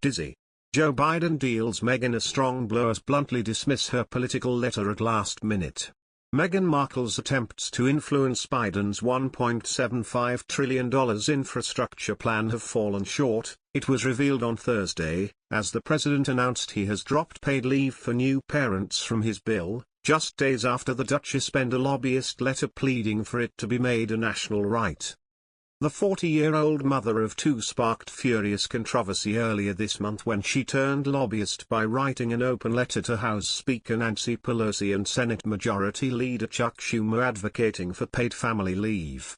dizzy. Joe Biden deals Meghan a strong blow as bluntly dismiss her political letter at last minute. Meghan Markle's attempts to influence Biden's $1.75 trillion infrastructure plan have fallen short, it was revealed on Thursday, as the president announced he has dropped paid leave for new parents from his bill, just days after the Duchess penned a lobbyist letter pleading for it to be made a national right. The 40-year-old mother of two sparked furious controversy earlier this month when she turned lobbyist by writing an open letter to House Speaker Nancy Pelosi and Senate Majority Leader Chuck Schumer advocating for paid family leave.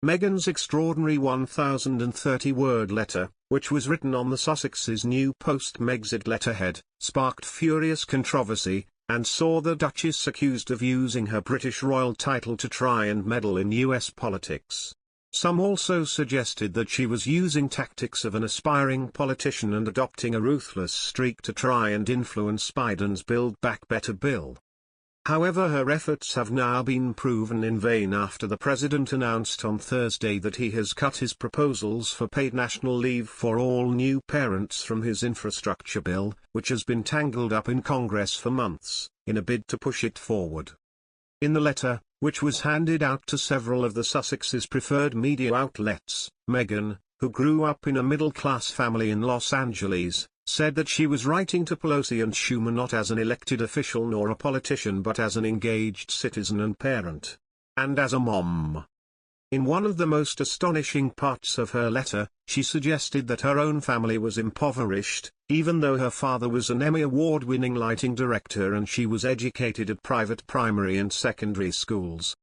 Meghan's extraordinary 1,030-word letter, which was written on the Sussex's new post-Megxit letterhead, sparked furious controversy, and saw the Duchess accused of using her British royal title to try and meddle in US politics. Some also suggested that she was using tactics of an aspiring politician and adopting a ruthless streak to try and influence Biden's Build Back Better bill. However, her efforts have now been proven in vain after the president announced on Thursday that he has cut his proposals for paid national leave for all new parents from his infrastructure bill, which has been tangled up in Congress for months, in a bid to push it forward. In the letter, which was handed out to several of the Sussex's preferred media outlets, Meghan, who grew up in a middle-class family in Los Angeles, said that she was writing to Pelosi and Schumer not as an elected official nor a politician but as an engaged citizen and parent. And as a mom. In one of the most astonishing parts of her letter, she suggested that her own family was impoverished, even though her father was an Emmy Award-winning lighting director and she was educated at private primary and secondary schools.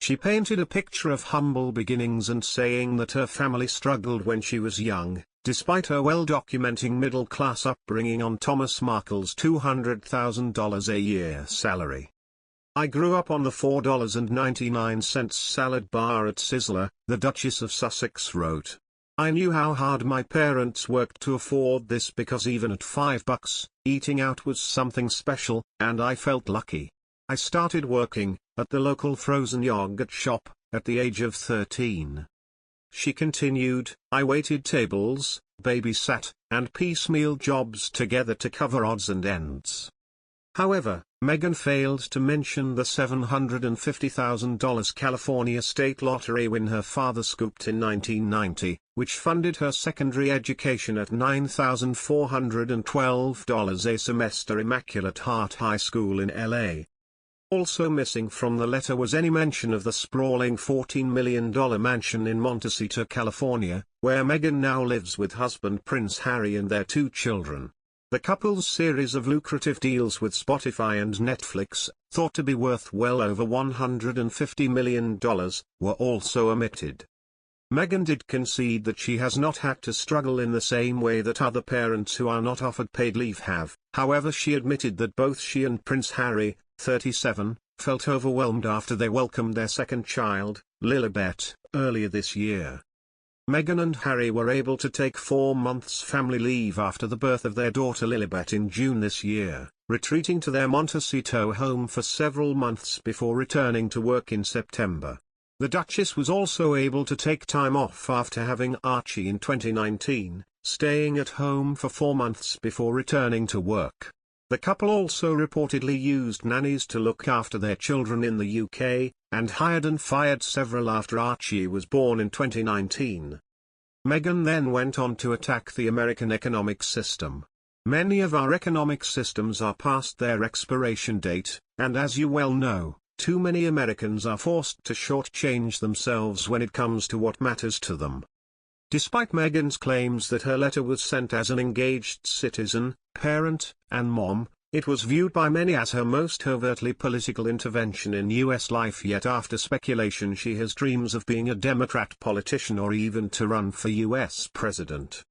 She painted a picture of humble beginnings and saying that her family struggled when she was young, despite her well-documenting middle-class upbringing on Thomas Markle's $200,000 a year salary. "I grew up on the $4.99 salad bar at Sizzler," the Duchess of Sussex wrote. "I knew how hard my parents worked to afford this because even at $5, eating out was something special, and I felt lucky. I started working at the local frozen yogurt shop at the age of 13. She continued, "I waited tables, babysat, and piecemeal jobs together to cover odds and ends." However, Meghan failed to mention the $750,000 California state lottery win her father scooped in 1990, which funded her secondary education at $9,412 a semester Immaculate Heart High School in LA. Also missing from the letter was any mention of the sprawling $14 million mansion in Montecito, California, where Meghan now lives with husband Prince Harry and their two children. The couple's series of lucrative deals with Spotify and Netflix, thought to be worth well over $150 million, were also omitted. Meghan did concede that she has not had to struggle in the same way that other parents who are not offered paid leave have. However, she admitted that both she and Prince Harry, 37, felt overwhelmed after they welcomed their second child, Lilibet, earlier this year. Meghan and Harry were able to take 4 months family leave after the birth of their daughter Lilibet in June this year, retreating to their Montecito home for several months before returning to work in September. The Duchess was also able to take time off after having Archie in 2019, staying at home for 4 months before returning to work. The couple also reportedly used nannies to look after their children in the UK, and hired and fired several after Archie was born in 2019. Meghan then went on to attack the American economic system. "Many of our economic systems are past their expiration date, and as you well know, too many Americans are forced to shortchange themselves when it comes to what matters to them." Despite Meghan's claims that her letter was sent as an engaged citizen, parent, and mom, it was viewed by many as her most overtly political intervention in U.S. life yet. After speculation she has dreams of being a Democrat politician or even to run for U.S. president.